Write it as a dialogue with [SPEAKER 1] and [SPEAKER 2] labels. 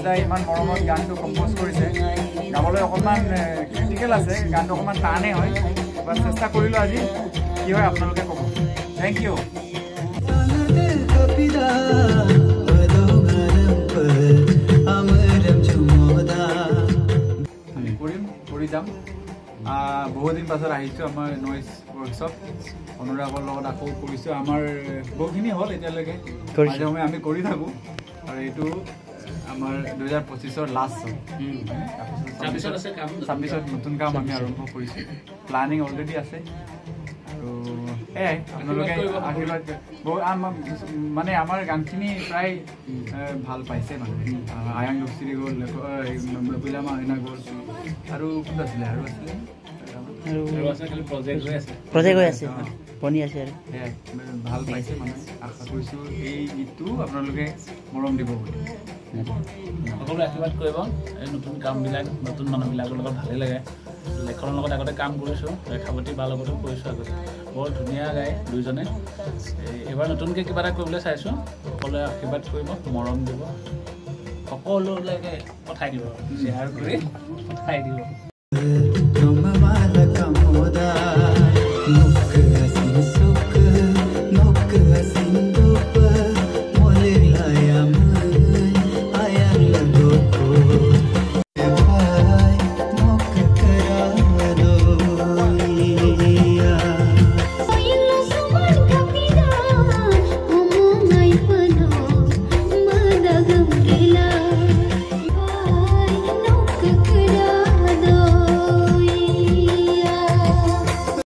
[SPEAKER 1] দাই ইমান মৰমত গানটো কম্প'জ কৰিছে গাবলৈ অকণমান ক্ৰিটিকেল আছে গানটো অকণমান টানেই হয় এবাৰ চেষ্টা কৰিলোঁ আজি কি হয় আপোনালোকে ক'ব থেংক ইউ কৰি যাম বহুদিন পাছত আহিছোঁ আমাৰ নইজ ৱৰ্কশ্বপ অনুৰাগৰ লগত আকৌ কৰিছোঁ আমাৰ বহুখিনি হ'ল এতিয়ালৈকে মাজে সময়ে আমি কৰি থাকোঁ আৰু এইটো আমাৰ 2025 লাষ্ট ছাব্বিছত নতুন কাম আমি আৰম্ভ কৰিছোঁ প্লানিং অলৰেডি আছে আৰু এয়াই আপোনালোকে আশীৰ্বাদ মানে আমাৰ গানখিনি প্ৰায় ভাল পাইছে মানে আয়াং দুষ্টিৰি গ'ল বিলামা হইনা গ'ল আৰু কোন আছিলে আৰু আছিলে
[SPEAKER 2] প্ৰজেক্ট হৈ আছে বনি আছে আৰু
[SPEAKER 1] ভাল পাইছে মানে আশা কৰিছোঁ এই গীতটো আপোনালোকে মৰম দিব বুলি
[SPEAKER 3] সকলোৱে আশীৰ্বাদ কৰিব এই নতুন কামবিলাক নতুন মানুহবিলাকৰ লগত ভালেই লাগে লেখনৰ লগত আগতে কাম কৰিছোঁ ৰেখাৱতী বাৰ লগতো কৰিছোঁ আগতে বৰ ধুনীয়া গায় দুইজনে এইবাৰ নতুনকৈ কিবা এটা কৰিবলৈ চাইছোঁ সকলোৱে আশীৰ্বাদ কৰিব মৰম দিব সকলোলৈকে পঠাই দিব শ্বেয়াৰ কৰি পঠাই দিব